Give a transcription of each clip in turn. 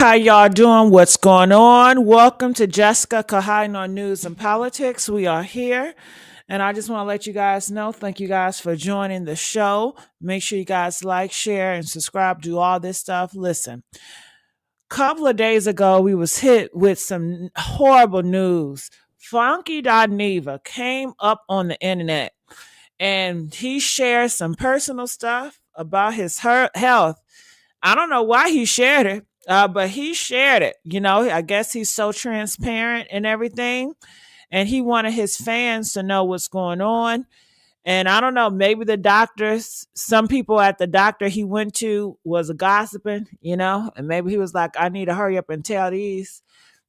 How y'all doing? What's going on? Welcome to Jessica Kahine on News and Politics. We are here, and I just want to let you guys know. Thank you guys for joining the show. Make sure you guys like, share, and subscribe. Do all this stuff. Listen, couple of days ago, we was hit with some horrible news. Funky Dineva came up on the internet, and he shared some personal stuff about his health. I don't know why he shared it, but he shared it. I guess he's so transparent and everything. And he wanted his fans to know what's going on. And I don't know, maybe the doctors, some people at the doctor he went to was gossiping, and maybe he was like, I need to hurry up and tell these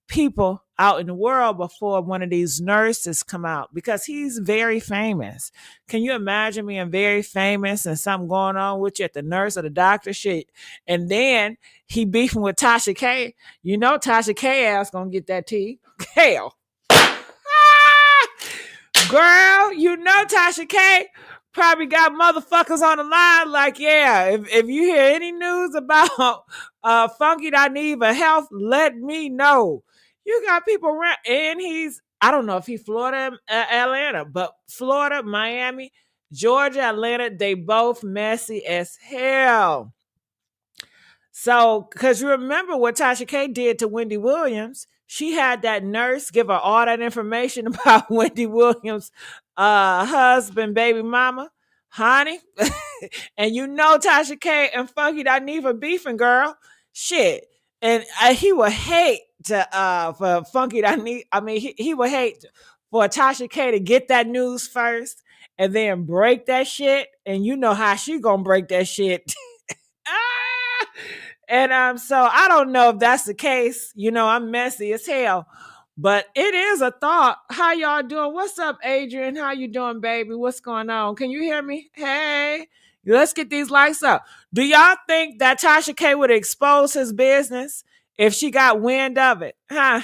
people out in the world before one of these nurses come out because he's very famous. Can you imagine being very famous and something going on with you at the nurse or the doctor shit? And then he beefing with Tasha K. Tasha K ass gonna get that tea. Hell. Girl, Tasha K probably got motherfuckers on the line like, yeah, if you hear any news about Funky Dineva health, let me know. You got people around, and I don't know if he's Florida, Atlanta, but Florida, Miami, Georgia, Atlanta, they both messy as hell. So, because you remember what Tasha K did to Wendy Williams, she had that nurse give her all that information about Wendy Williams' husband, baby mama, honey. And Tasha K and Funky Dineva beefing, girl. Shit. And he would hate for Funky Dineva. I mean, he would hate for Tasha K to get that news first and then break that shit. And you know how she gonna break that shit. Ah! And so I don't know if that's the case. I'm messy as hell. But it is a thought. How y'all doing? What's up, Adrian? How you doing, baby? What's going on? Can you hear me? Hey, let's get these lights up. Do y'all think that Tasha K would expose his business if she got wind of it? Huh?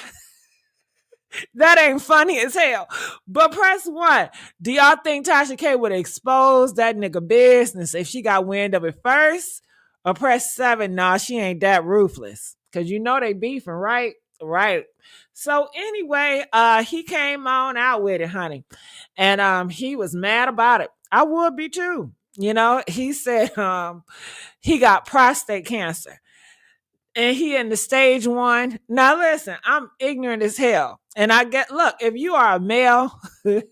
That ain't funny as hell. But press one. Do y'all think Tasha K would expose that nigga business if she got wind of it first? Or press seven? Nah, she ain't that ruthless. Cause they beefing, right? Right. So anyway, he came on out with it, honey. And he was mad about it. I would be too. He said he got prostate cancer and he in the stage one. Now listen, I'm ignorant as hell. And look, if you are a male, if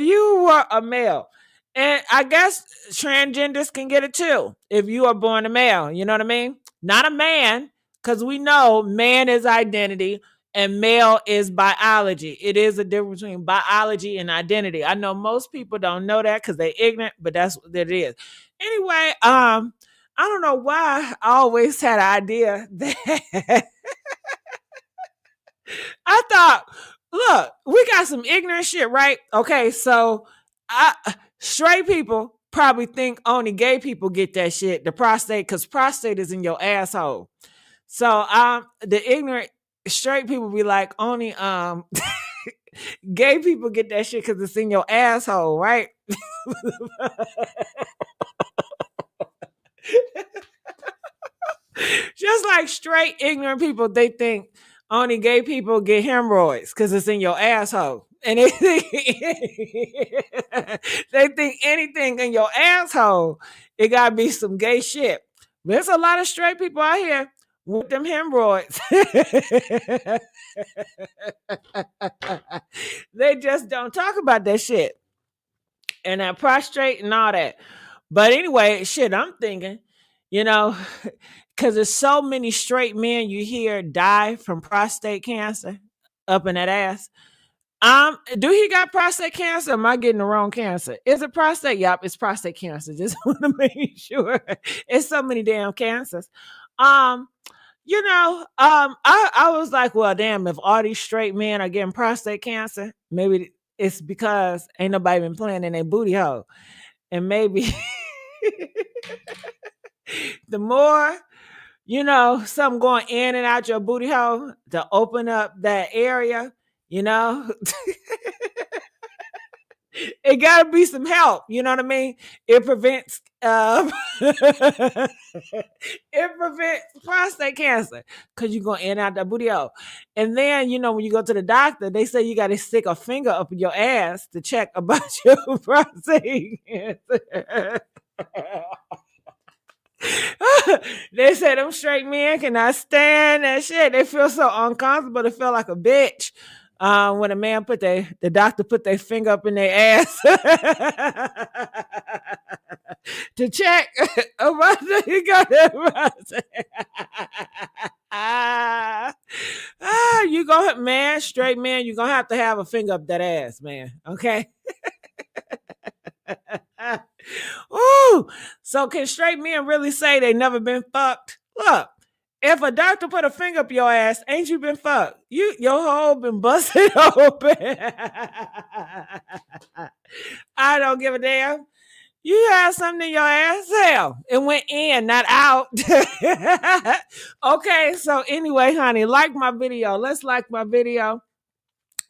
you were a male, and I guess transgenders can get it too, if you are born a male, you know what I mean? Not a man, because we know man is identity and male is biology. It is a difference between biology and identity. I know most people don't know that because they're ignorant, but that's what it is. Anyway, I don't know why I always had an idea that I thought, look, we got some ignorant shit, right? Okay, so straight people probably think only gay people get that shit, the prostate, because prostate is in your asshole. So the ignorant straight people be like, only gay people get that shit because it's in your asshole, right? Just like straight ignorant people, they think only gay people get hemorrhoids because it's in your asshole. And they think, they think anything in your asshole, it gotta be some gay shit. There's a lot of straight people out here with them hemorrhoids. They just don't talk about that shit. And that prostrate and all that. But anyway, shit, I'm thinking, you know, because there's so many straight men you hear die from prostate cancer up in that ass. Do he got prostate cancer? Or am I getting the wrong cancer? Is it prostate? Yep, it's prostate cancer. Just want to make sure. It's so many damn cancers. Um, I was like, well, damn, if all these straight men are getting prostate cancer, maybe it's because ain't nobody been playing in their booty hole. And maybe the more something going in and out your booty hole to open up that area, you know, It gotta be some help. You know what I mean? It prevents it prevents prostate cancer because you're gonna end out that booty hole. And then when you go to the doctor, they say you gotta stick a finger up your ass to check about your prostate cancer. They said them straight men cannot stand that shit. They feel so uncomfortable. They feel like a bitch when a man the doctor put their finger up in their ass to check about you got that. You go, man, straight man. You gonna have to have a finger up that ass, man. Okay. Ooh, so can straight men really say they never been fucked? Look, if a doctor put a finger up your ass, ain't you been fucked? Your hole been busted open. I don't give a damn. You have something in your ass? Hell, it went in, not out. Okay, so anyway, honey, like my video. Let's like my video.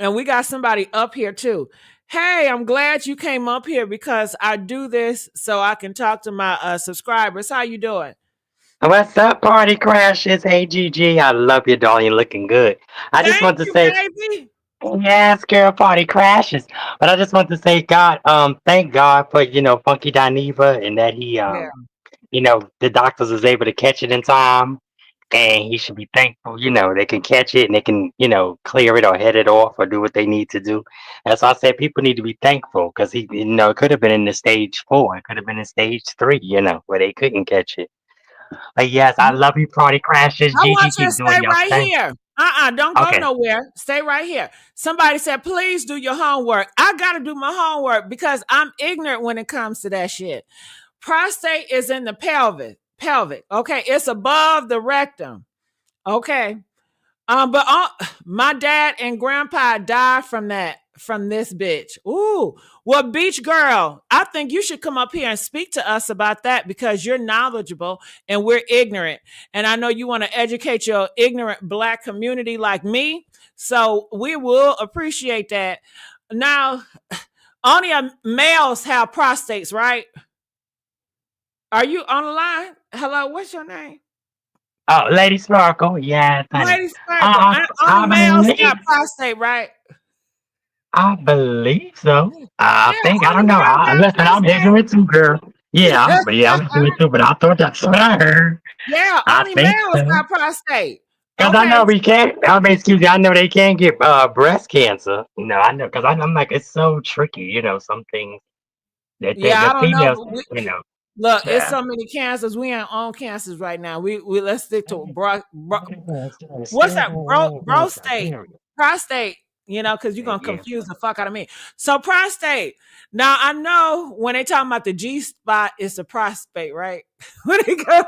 And we got somebody up here too. Hey, I'm glad you came up here because I do this so I can talk to my subscribers. How you doing? What's up, party crashes? Hey, Gigi, I love you, darling. You're looking good. I just Thank want to you, say, baby. yes, girl, party crashes. But I just want to say, God, thank God for Funky Dineva and that he, Yeah. the doctors was able to catch it in time, and he should be thankful. They can catch it and they can, clear it or head it off or do what they need to do. That's why I said people need to be thankful because it could have been in the stage 4, it could have been in stage 3, where they couldn't catch it. But yes, I love you, party crashes. I want Gigi, you to keep stay doing your right thing. here. Don't go Okay. nowhere. Stay right here. Somebody said, please do your homework. I got to do my homework because I'm ignorant when it comes to that shit. Prostate is in the pelvic. Okay. It's above the rectum. Okay. But my dad and grandpa died from this bitch. Ooh, well, beach girl, I think you should come up here and speak to us about that because you're knowledgeable and we're ignorant. And I know you want to educate your ignorant black community like me. So we will appreciate that. Now, only males have prostates, right? Are you on the line? Hello, what's your name? Oh, Lady Sparkle, yes, honey. Lady Sparkle. Uh, Only I males got believe, prostate, right? I believe so. I Yeah, think I only don't know. males got Listen, I'm prostate. ignorant too, girl. I'm ignorant too. But I thought that's what I heard. Yeah, I only think males so. got prostate. Cause I Okay. know we can't. I mean, excuse me. I know they can't get breast cancer. I know. Cause I'm like, it's so tricky. Some things that Yeah, I the don't know. females, But look, it's yeah. so many cancers. We ain't on cancers right now. We let's stick to what's that? Prostate. Prostate. Because you're gonna Yeah. confuse the fuck out of me. So prostate. Now I know when they talking about the G spot, it's the prostate, right? When they go.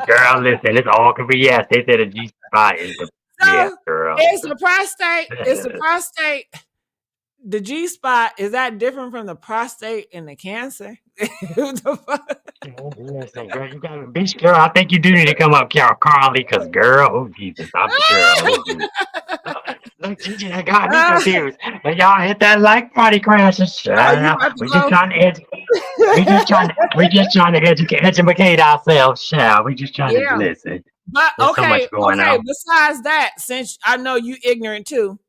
Girl, listen, it's all could be yes. They said a G spot is the yes, So girl. it's the prostate. It's the prostate. The G spot, is that different from the prostate and the cancer? The fuck? Listen, girl, you got a bitch, girl. I think you do need to come up, Carly, because girl, oh Jesus, I'm girl, oh Jesus. Look, Gigi, that got me confused. But y'all hit that like party crashes. Oh, you about to We just go? trying to educate. We just trying to educate ourselves, child. We just trying to Yeah. listen. But There's so much going okay. on. Besides that, since I know you ignorant too,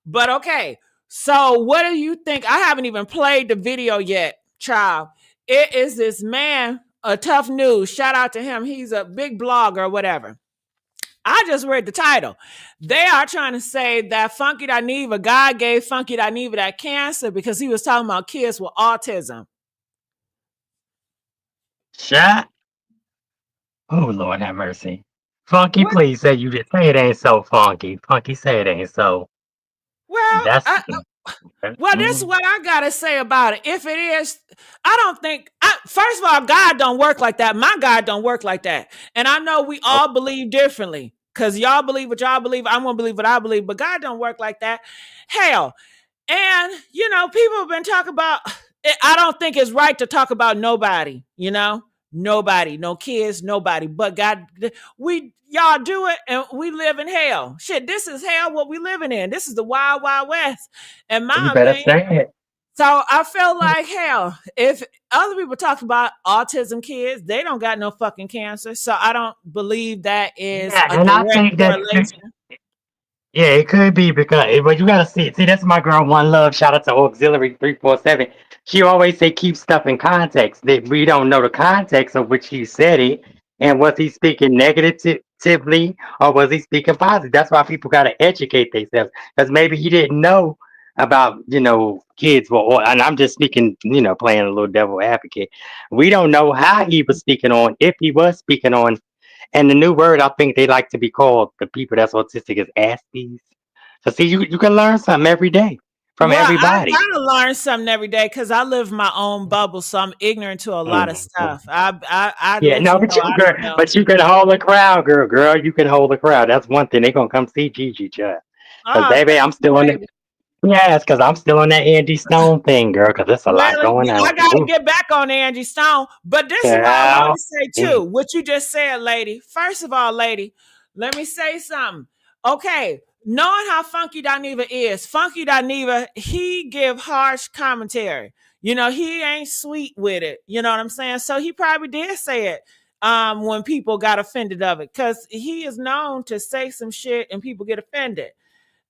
but okay. So what do you think? I haven't even played the video yet, child. It is this man, a tough news. Shout out to him. He's a big blogger or whatever. I just read the title. They are trying to say that Funky Dineva, God gave Funky Dineva that cancer because he was talking about kids with autism. Shut. Oh Lord, have mercy. Funky, What? please say you just say it ain't so funky. Funky, say it ain't so. Well, That's well, this is mm, what I gotta say about it. If it is, I don't think. First of all, God don't work like that. My God don't work like that. And I know we oh, all believe differently because y'all believe what y'all believe. I won't believe what I believe, but God don't work like that. Hell, and people have been talking about. I don't think it's right to talk about nobody. Nobody, no kids, nobody. But God, we y'all do it, and we live in hell. Shit, this is hell. What we living in? This is the wild, wild west. In you my better opinion, say it. So I feel like hell, if other people talk about autism kids, they don't got no fucking cancer. So I don't believe that is Yeah, a and I direct think that correlation. yeah, it could be because but you gotta see. See, that's my girl One Love. Shout out to Auxiliary 347. She always say keep stuff in context. That we don't know the context of which he said it, and was he speaking negatively or was he speaking positive? That's why people gotta educate themselves because maybe he didn't know about kids. Well, and I'm just speaking, playing a little devil advocate. We don't know how he was speaking on, if he was speaking on, and the new word I think they like to be called the people that's autistic is Aspies. So see, you can learn something every day from Well, I everybody. gotta learn something every day because I live my own bubble, so I'm ignorant to a lot of Mhm. stuff. I Yeah, let no, you but know you I girl, don't know. but you can hold a crowd, girl. Girl, you can hold a crowd. That's one thing. They gonna come see Gigi, child. Cause Oh, baby, thank I'm you, still on the baby. yes, cause I'm still on that Andy Stone thing, girl. Cause there's a lot Really? going Yeah, I on. gotta Ooh, get back on Angie Stone. But this is what I want child. to say Mm. too. What you just said, lady. First of all, lady, let me say something. Okay, knowing how Funky Dineva is, Funky Dineva, he give harsh commentary. He ain't sweet with it. You know what I'm saying? So he probably did say it when people got offended of it. Cause he is known to say some shit and people get offended.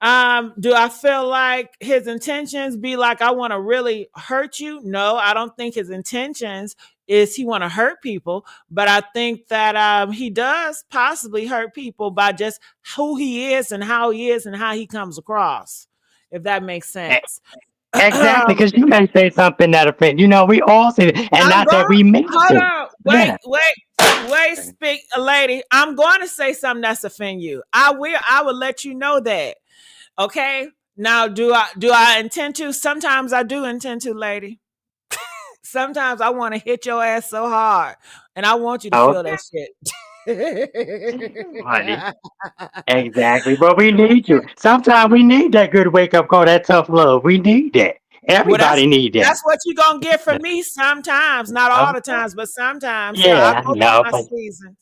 Do I feel like his intentions be like I want to really hurt you? No, I don't think his intentions is he want to hurt people, but I think that he does possibly hurt people by just who he is and how he is and how he comes across, if that makes E- sense. Exactly, um, because you may say something that offend. We all say, and I'm not that going. we mean Hold to. on. Wait, Yeah. wait, wait. Speak, lady. I'm going to say something that's offend you. I will. I will let you know that. Okay. Now, do I intend to? Sometimes I do intend to, lady. Sometimes I want to hit your ass so hard, and I want you to feel Okay, that shit. honey. Exactly. But we need you. Sometimes we need that good wake up call, that tough love. We need that. Well, that's Everybody need that. that's what you gonna get from me. Sometimes, not all the Okay. times, but sometimes. I Yeah, go through no, my but seasons.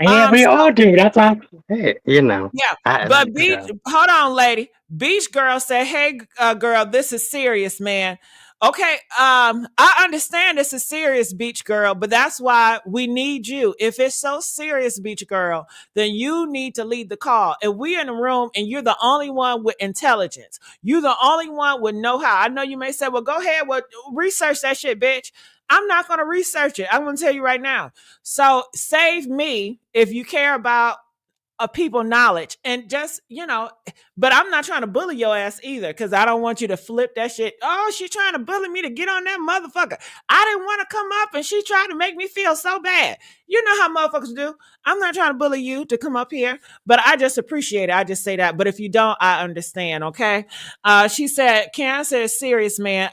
yeah, we So all do. That's why I said. yeah, I but beach. Hold on, lady. Beach girl said, "Hey, girl, this is serious, man." Okay, I understand this is serious, beach girl, but that's why we need you. If it's so serious, beach girl, then you need to lead the call. If we in the room and you're the only one with intelligence, you the only one with know how. I know you may say, "Well, go ahead, well, research that shit, bitch." I'm not going to research it. I'm going to tell you right now. So save me if you care about of people knowledge and just but I'm not trying to bully your ass either because I don't want you to flip that shit. Oh, she trying to bully me to get on that motherfucker. I didn't want to come up and she tried to make me feel so bad. You know how motherfuckers do. I'm not trying to bully you to come up here, but I just appreciate it. I just say that, but if you don't, I understand. Okay. She said cancer is serious, man.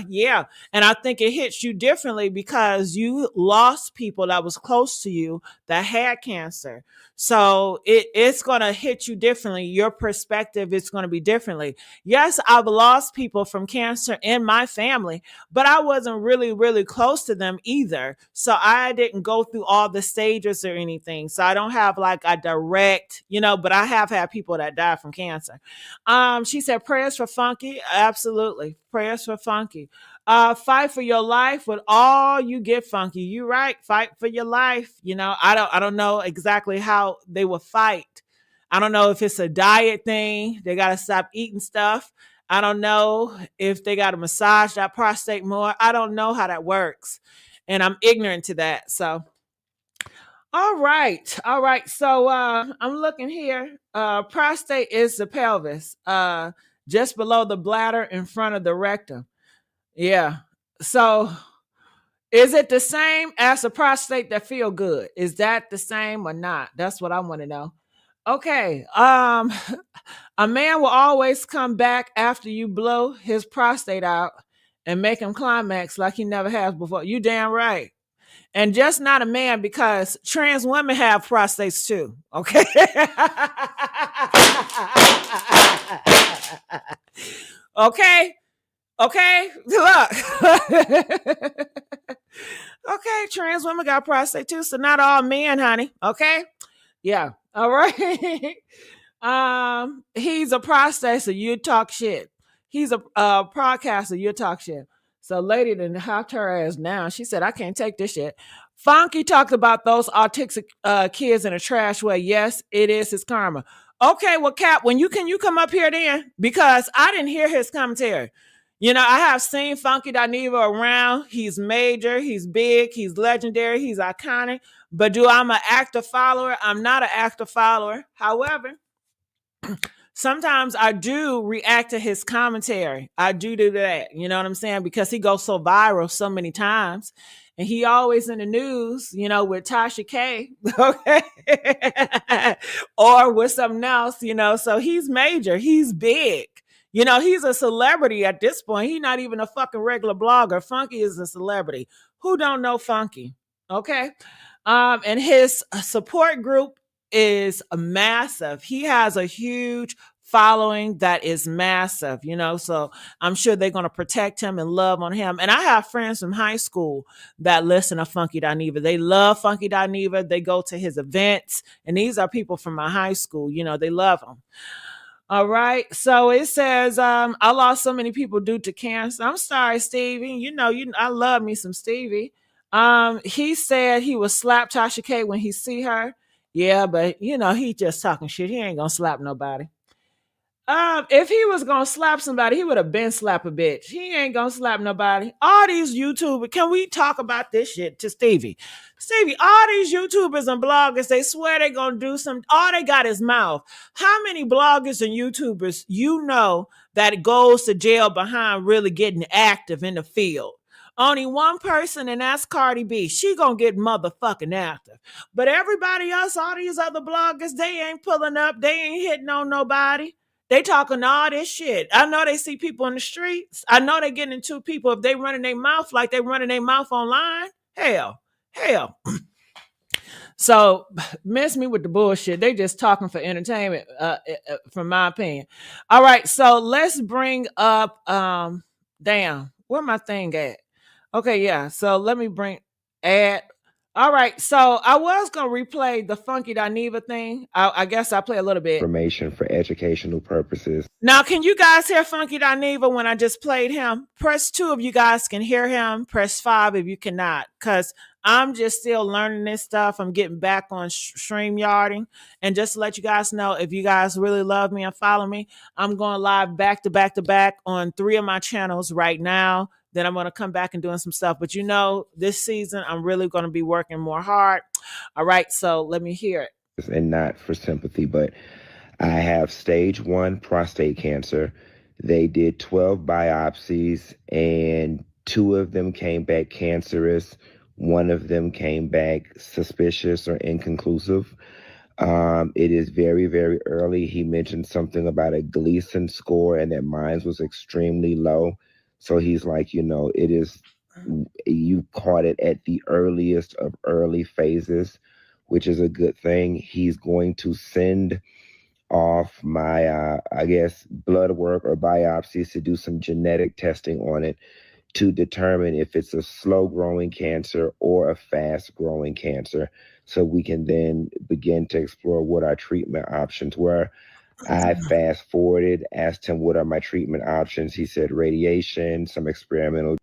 Yeah, and I think it hits you differently because you lost people that was close to you that had cancer, so it's going to hit you differently. Your perspective is going to be differently. Yes, I've lost people from cancer in my family, but I wasn't really, really close to them either. So I didn't go through all the stages or anything. So I don't have like a direct, but I have had people that died from cancer. She said prayers for Funky. Absolutely. Prayers for Funky. Fight for your life with all you get, Funky. You right. Fight for your life. I don't know exactly how they will fight. I don't know if it's a diet thing. They gotta stop eating stuff. I don't know if they gotta massage that prostate more. I don't know how that works. And I'm ignorant to that. So all right. All right. So I'm looking here. Prostate is the pelvis. Just below the bladder in front of the rectum. Yeah. So is it the same as a prostate that feel good? Is that the same or not? That's what I want to know. Okay. A man will always come back after you blow his prostate out and make him climax like he never has before. You damn right. And just not a man because trans women have prostates too. Okay. Okay. Okay. Look. Okay, trans women got prostate too, so not all men, honey. Okay, yeah, all right. He's a prostate, so you talk shit. He's a podcaster. You talk shit. So lady then hopped her ass down. She said, I can't take this shit. Funky talked about those autistic kids in a trash way. Yes, it is his karma. Okay, well, Cap, when you come up here then? Because I didn't hear his commentary. You know, I have seen Funky Dineva around. He's major, he's big, he's legendary, he's iconic. But do I'm an active follower? I'm not an active follower. However, sometimes I do react to his commentary. I do that. You know what I'm saying? Because he goes so viral so many times. And he always in the news, you know, with Tasha K, okay, or with something else, you know. So he's major, he's big, you know, he's a celebrity at this point. He's not even a fucking regular blogger. Funky is a celebrity. Who don't know Funky? Okay, and his support group is massive. He has a huge following that is massive, you know, so I'm sure they're going to protect him and love on him. And I have friends from high school that listen to Funky Dineva. They love Funky Dineva. They go to his events, and these are people from my high school, you know, they love him. All right. So it says, I lost so many people due to cancer. I'm sorry, Stevie. I love me some Stevie. He said he would slap Tasha K when he see her. Yeah, but he just talking shit. He ain't gonna slap nobody. If he was gonna slap somebody, he would have been slap a bitch. He ain't gonna slap nobody. All these YouTubers, can we talk about this shit to Stevie? Stevie, all these YouTubers and bloggers, they swear they gonna do some. All they got is mouth. How many bloggers and YouTubers that goes to jail behind really getting active in the field? Only one person, and that's Cardi B. She gonna get motherfucking active. But everybody else, all these other bloggers, they ain't pulling up. They ain't hitting on nobody. They talking all this shit. I know they see people in the streets. I know they getting into people if they running their mouth like they running their mouth online. Hell. So miss me with the bullshit. They just talking for entertainment, from my opinion. All right, so let's bring up damn, where my thing at? Okay, yeah. So let me bring add. All right, so I was gonna replay the Funky Dineva thing. I guess I'll play a little bit. Information for educational purposes. Now, can you guys hear Funky Dineva when I just played him? Press 2 if you guys can hear him. Press 5 if you cannot. Because I'm just still learning this stuff. I'm getting back on StreamYarding. And just to let you guys know, if you guys really love me and follow me, I'm going live back to back to back on 3 of my channels right now. Then I'm going to come back and doing some stuff. But this season, I'm really going to be working more hard. All right, so let me hear it. And not for sympathy, but I have stage 1 prostate cancer. They did 12 biopsies, and 2 of them came back cancerous. 1 of them came back suspicious or inconclusive. It is very, very early. He mentioned something about a Gleason score and that mine was extremely low. So he's like, it is, you caught it at the earliest of early phases, which is a good thing. He's going to send off my, I guess, blood work or biopsies to do some genetic testing on it to determine if it's a slow growing cancer or a fast growing cancer. So we can then begin to explore what our treatment options were. I fast forwarded, asked him what are my treatment options. He said radiation, some experimental,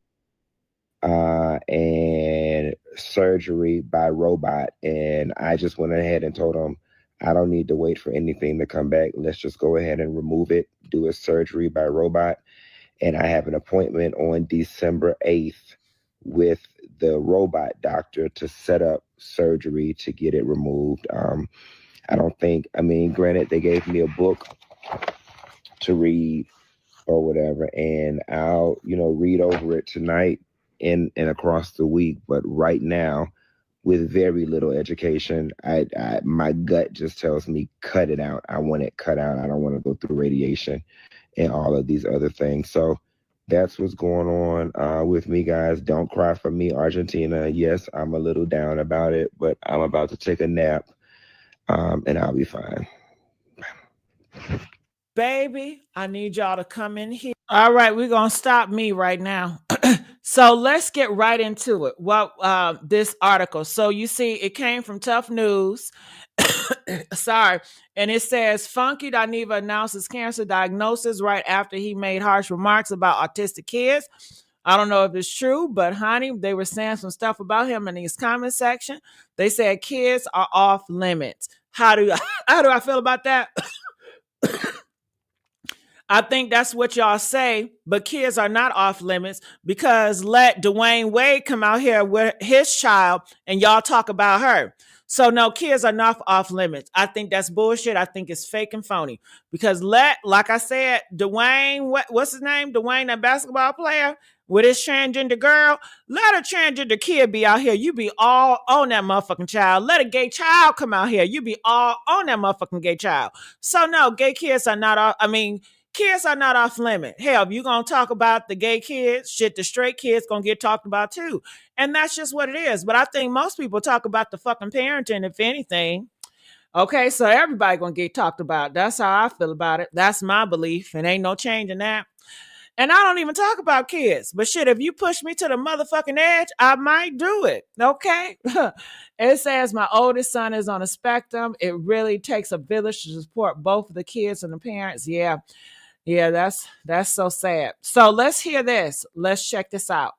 and surgery by robot. And I just went ahead and told him, I don't need to wait for anything to come back. Let's just go ahead and remove it, do a surgery by robot. And I have an appointment on December 8th with the robot doctor to set up surgery to get it removed. Granted, they gave me a book to read or whatever, and I'll, read over it tonight and across the week. But right now, with very little education, my gut just tells me cut it out. I want it cut out. I don't want to go through radiation and all of these other things. So that's what's going on with me, guys. Don't cry for me, Argentina. Yes, I'm a little down about it, but I'm about to take a nap, and I'll be fine. Baby, I need y'all to come in here. All right, we're going to stop me right now. So let's get right into it. This article. So you see, it came from Tough News. Sorry. And it says Funky Dineva announces cancer diagnosis right after he made harsh remarks about autistic kids. I don't know if it's true, but honey, they were saying some stuff about him in his comment section. They said kids are off limits. How do I feel about that? I think that's what y'all say, but kids are not off limits because let Dwayne Wade come out here with his child and y'all talk about her. So no, kids are not off limits. I think that's bullshit. I think it's fake and phony because like I said, Dwayne, what's his name? Dwayne, that basketball player with his transgender girl, let a transgender kid be out here. You be all on that motherfucking child. Let a gay child come out here. You be all on that motherfucking gay child. So no, gay kids are not off. Kids are not off limit. Hell, if you're going to talk about the gay kids, shit, the straight kids going to get talked about too. And that's just what it is. But I think most people talk about the fucking parenting, if anything. Okay, so everybody going to get talked about. That's how I feel about it. That's my belief. And ain't no change in that. And I don't even talk about kids. But shit, if you push me to the motherfucking edge, I might do it. Okay? It says my oldest son is on a spectrum. It really takes a village to support both the kids and the parents. Yeah. Yeah, that's so sad. So let's hear this. Let's check this out.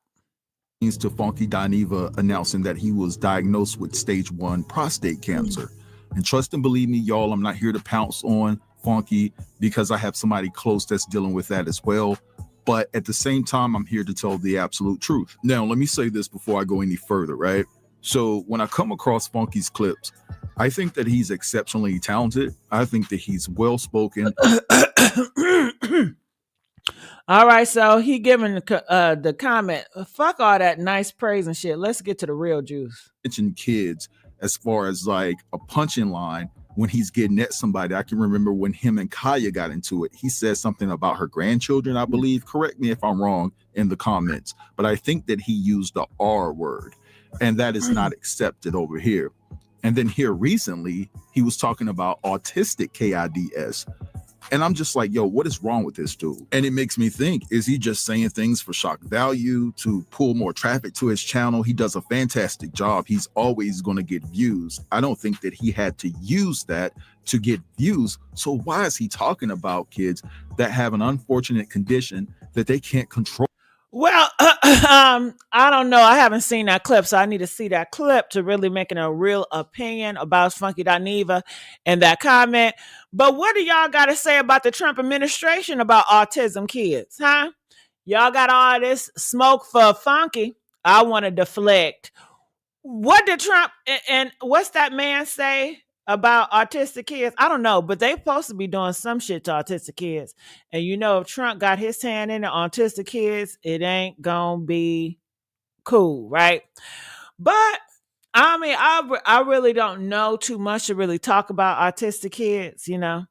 To Funky Dineva announcing that he was diagnosed with stage 1 prostate cancer. And trust and believe me, y'all, I'm not here to pounce on Funky because I have somebody close that's dealing with that as well. But at the same time, I'm here to tell the absolute truth. Now, let me say this before I go any further, right? So when I come across Funky's clips, I think that he's exceptionally talented. I think that he's well-spoken. All right, so he giving the comment, fuck all that nice praise and shit. Let's get to the real juice. Mention kids as far as like a punching line when he's getting at somebody. I can remember when him and Kaya got into it. He said something about her grandchildren, I believe. Correct me if I'm wrong in the comments. But I think that he used the R word, and that is not accepted over here. And then here recently, he was talking about autistic kids. And I'm just like, yo, what is wrong with this dude? And it makes me think, is he just saying things for shock value to pull more traffic to his channel? He does a fantastic job. He's always going to get views. I don't think that he had to use that to get views. So why is he talking about kids that have an unfortunate condition that they can't control? Well, I don't know. I haven't seen that clip, so I need to see that clip to really make a real opinion about Funky Dineva and that comment. But what do y'all got to say about the Trump administration about autism kids, huh? Y'all got all this smoke for Funky. I want to deflect. What did Trump and what's that man say about autistic kids? I don't know, but they supposed to be doing some shit to autistic kids. And you know, if Trump got his hand in the autistic kids, it ain't gonna be cool, right? But I mean, I really don't know too much to really talk about autistic kids, you know,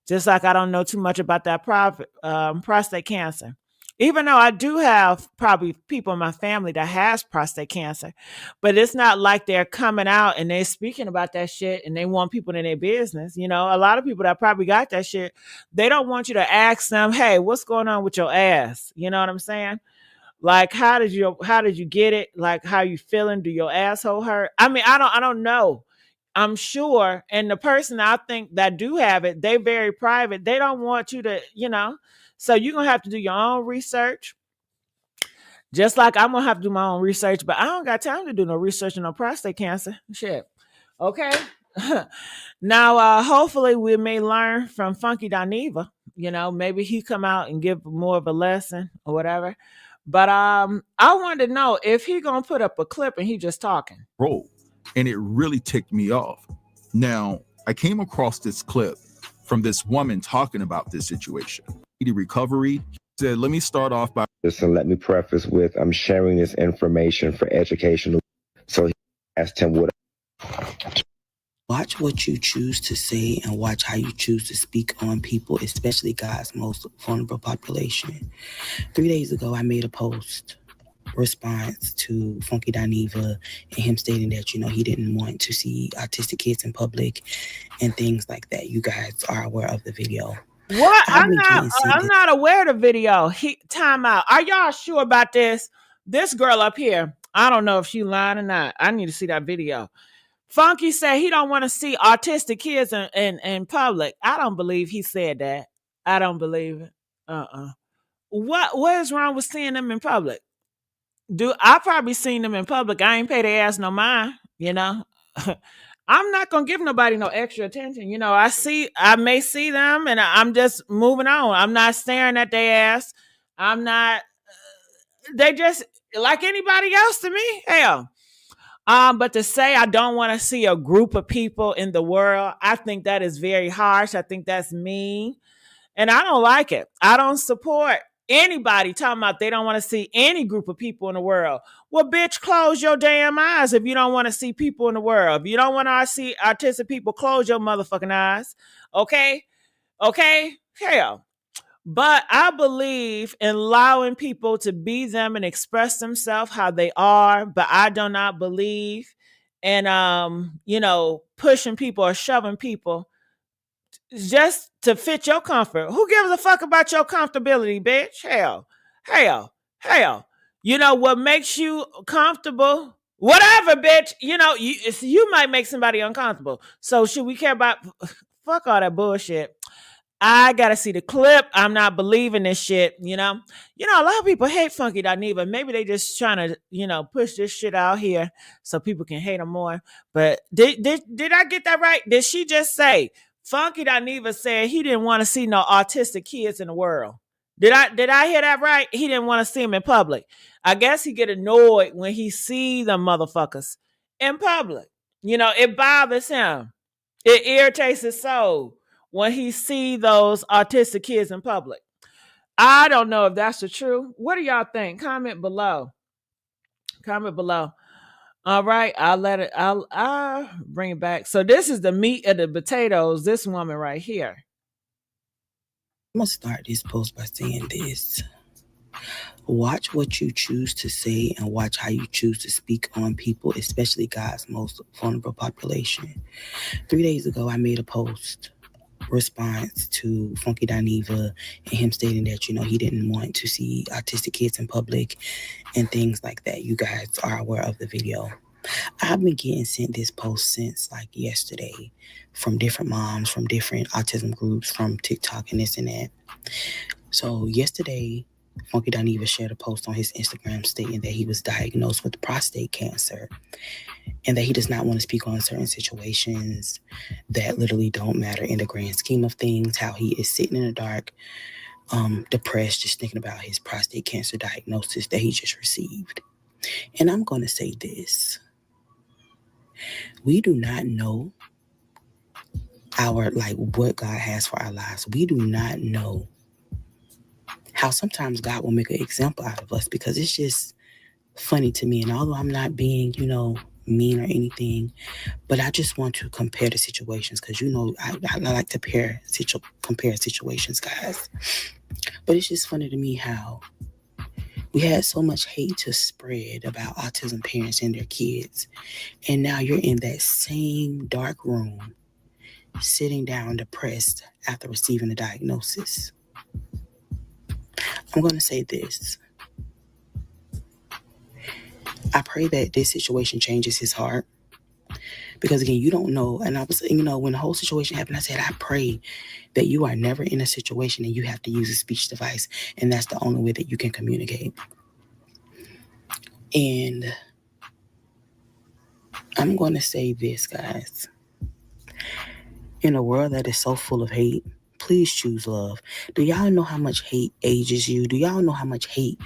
just like I don't know too much about that prostate cancer. Even though I do have probably people in my family that has prostate cancer, but it's not like they're coming out and they're speaking about that shit and they want people in their business. You know, a lot of people that probably got that shit, they don't want you to ask them, hey, what's going on with your ass? You know what I'm saying? Like, how did you get it? Like, how you feeling? Do your asshole hurt? I mean, I don't know. I'm sure. And the person I think that do have it, they very private. They don't want you to, you know, so you're going to have to do your own research. Just like I'm going to have to do my own research, but I don't got time to do no research on no prostate cancer. Shit. Okay. Now, hopefully we may learn from Funky Dineva. You know, maybe he come out and give more of a lesson or whatever. But I wanted to know if he going to put up a clip and he just talking. Bro. And it really ticked me off. Now, I came across this clip from this woman talking about this situation. The recovery said, let me start off by... Listen, let me preface with, I'm sharing this information for educational. So he asked him what... Watch what you choose to say and watch how you choose to speak on people, especially God's most vulnerable population. 3 days ago, I made a post response to Funky Dineva and him stating that, you know, he didn't want to see autistic kids in public and things like that. You guys are aware of the video. What? I'm not aware of the video. Time out. Are y'all sure about this? This girl up here, I don't know if she lying or not. I need to see that video. Funky said he don't want to see autistic kids in public. I don't believe he said that. I don't believe it. What is wrong with seeing them in public? I probably seen them in public. I ain't pay their ass no mind, you know. I'm not gonna give nobody no extra attention. You know, I may see them and I'm just moving on. I'm not staring at their ass. I'm not they just like anybody else to me. Hell. But to say I don't want to see a group of people in the world, I think that is very harsh. I think that's mean. And I don't like it. I don't support anybody talking about they don't want to see any group of people in the world. Well, bitch, close your damn eyes if you don't want to see people in the world. If you don't want to see autistic people, close your motherfucking eyes. Okay? Okay? Hell. But I believe in allowing people to be them and express themselves how they are. But I do not believe in pushing people or shoving people just to fit your comfort. Who gives a fuck about your comfortability, bitch? Hell. You know what makes you comfortable? Whatever, bitch. You know, you might make somebody uncomfortable. So should we care about fuck all that bullshit? I gotta see the clip. I'm not believing this shit, you know. You know, a lot of people hate Funky Dineva. Maybe they just trying to, push this shit out here so people can hate them more. But did I get that right? Did she just say Funky Dineva said he didn't want to see no autistic kids in the world? Did I hear that right? He didn't want to see them in public. I guess he get annoyed when he see them motherfuckers in public. You know, it bothers him. It irritates his soul when he see those autistic kids in public. I don't know if that's the truth. What do y'all think? Comment below. All right, I'll bring it back. So this is the meat of the potatoes, this woman right here. I'm gonna start this post by saying this. Watch what you choose to say and watch how you choose to speak on people, especially God's most vulnerable population. 3 days ago, I made a post response to Funky Dineva and him stating that, he didn't want to see autistic kids in public and things like that. You guys are aware of the video. I've been getting sent this post since like yesterday from different moms, from different autism groups, from TikTok and this and that. So yesterday, Funky Dineva shared a post on his Instagram stating that he was diagnosed with prostate cancer and that he does not want to speak on certain situations that literally don't matter in the grand scheme of things, how he is sitting in the dark, depressed, just thinking about his prostate cancer diagnosis that he just received. And I'm going to say this. We do not know what God has for our lives. We do not know how sometimes God will make an example out of us, because it's just funny to me. And although I'm not being, mean or anything, but I just want to compare the situations, because, I like to compare situations, guys. But it's just funny to me how we had so much hate to spread about autism parents and their kids. And now you're in that same dark room, sitting down depressed after receiving a diagnosis. I'm going to say this. I pray that this situation changes his heart. Because again, you don't know. And I was, when the whole situation happened, I said, I pray that you are never in a situation and you have to use a speech device. And that's the only way that you can communicate. And I'm going to say this, guys. In a world that is so full of hate, please choose love. Do y'all know how much hate ages you? Do y'all know how much hate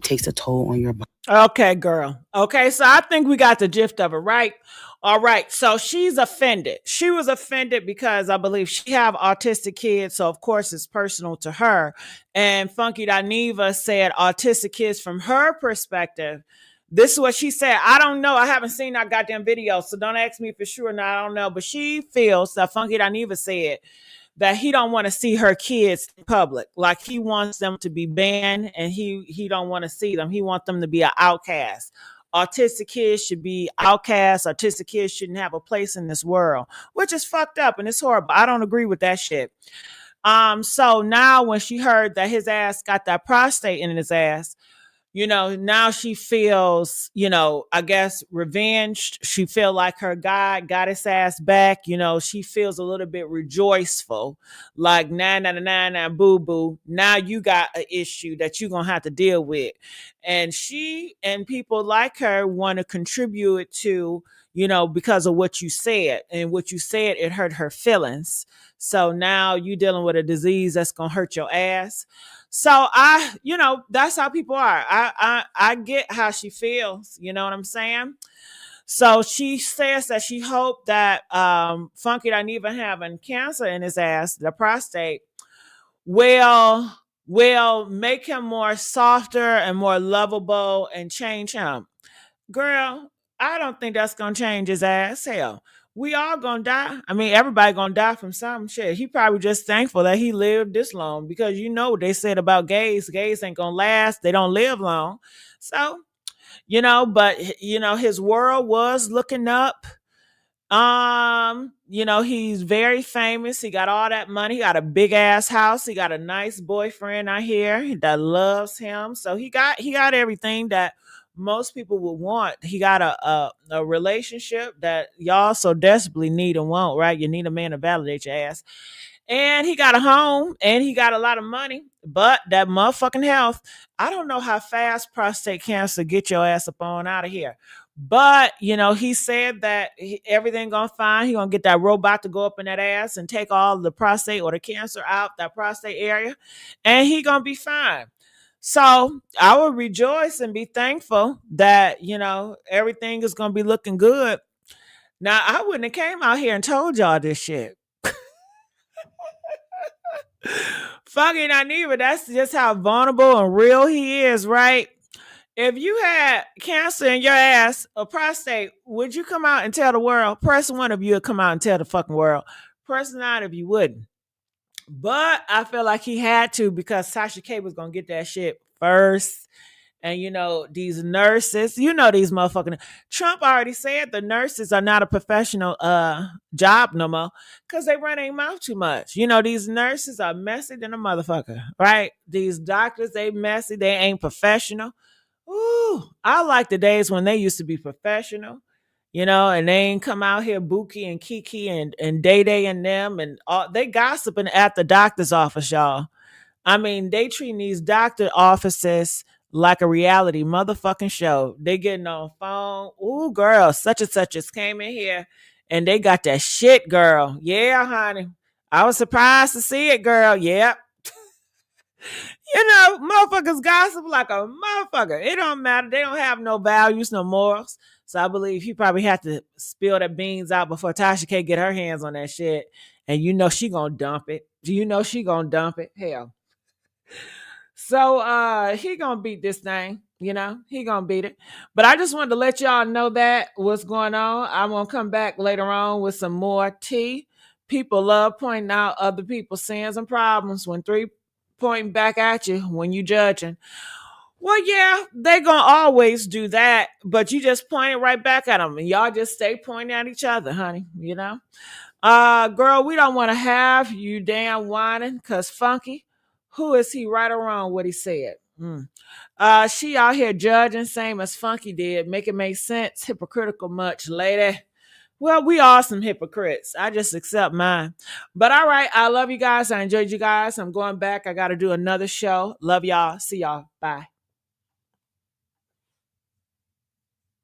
takes a toll on your body? Okay, girl. Okay, so I think we got the gist of it, right? All right, so she's offended. She was offended because I believe she have autistic kids, so of course it's personal to her. And Funky Dineva said autistic kids from her perspective. This is what she said. I don't know. I haven't seen that goddamn video, so don't ask me for sure. Now, I don't know. But she feels that Funky Dineva said that he don't want to see her kids in public. Like he wants them to be banned and he don't want to see them. He wants them to be an outcast. Autistic kids should be outcasts. Autistic kids shouldn't have a place in this world, which is fucked up and it's horrible. I don't agree with that shit. So now when she heard that his ass got that prostate in his ass, now she feels, I guess revenged. She feel like her God got his ass back. She feels a little bit rejoiceful, like nah, boo boo. Now you got an issue that you're gonna have to deal with, and she and people like her want to contribute to, because of what you said, and what you said, it hurt her feelings. So now you dealing with a disease that's gonna hurt your ass. So that's how people are. I get how she feels. You know what I'm saying? So she says that she hoped that Funky not even having cancer in his ass, the prostate, will make him more softer and more lovable and change him. Girl, I don't think that's gonna change his ass. Hell, we all gonna die. I mean, everybody gonna die from some shit. He probably just thankful that he lived this long, because what they said about gays. Gays ain't gonna last. They don't live long. So, but his world was looking up. He's very famous. He got all that money. He got a big ass house. He got a nice boyfriend out here that loves him. So he got everything that most people would want. He got a relationship that y'all so desperately need and want, right? You need a man to validate your ass. And he got a home and he got a lot of money, but that motherfucking health, I don't know how fast prostate cancer get your ass up on out of here. But, he said that everything gonna fine. He gonna get that robot to go up in that ass and take all the prostate or the cancer out that prostate area, and he gonna be fine. So I will rejoice and be thankful that, everything is gonna be looking good. Now, I wouldn't have came out here and told y'all this shit. Fucking Dineva, that's just how vulnerable and real he is, right? If you had cancer in your ass or prostate, would you come out and tell the world? Press one of you would come out and tell the fucking world. Press nine if you wouldn't. But I feel like he had to, because Tasha K was going to get that shit first. And, these nurses, these motherfucking... Trump already said the nurses are not a professional job no more, because they run their mouth too much. These nurses are messy than a motherfucker, right? These doctors, they messy. They ain't professional. Ooh, I like the days when they used to be professional, and they ain't come out here Buki and Kiki and Day Day and them, and all, they gossiping at the doctor's office, y'all. I mean, they treating these doctor offices like a reality motherfucking show. They getting on phone. Ooh, girl, such and such just came in here and they got that shit, girl. Yeah, honey. I was surprised to see it, girl. Yep. Motherfuckers gossip like a motherfucker. It don't matter. They don't have no values, no morals. So I believe he probably had to spill the beans out before Tasha K get her hands on that shit. And she gonna dump it. She gonna dump it. Hell. So he gonna beat this thing. He gonna beat it. But I just wanted to let y'all know that what's going on. I'm gonna come back later on with some more tea. People love pointing out other people's sins and problems when three pointing back at you when you judging. Well, yeah, they gonna always do that, but you just point it right back at them, and y'all just stay pointing at each other, honey. Girl, we don't want to have you damn whining, cause Funky, who is he, right or wrong what he said? She out here judging same as Funky did. Make it make sense. Hypocritical much, lady. Well, we are some hypocrites. I just accept mine. But all right, I love you guys. I enjoyed you guys. I'm going back. I got to do another show. Love y'all. See y'all. Bye.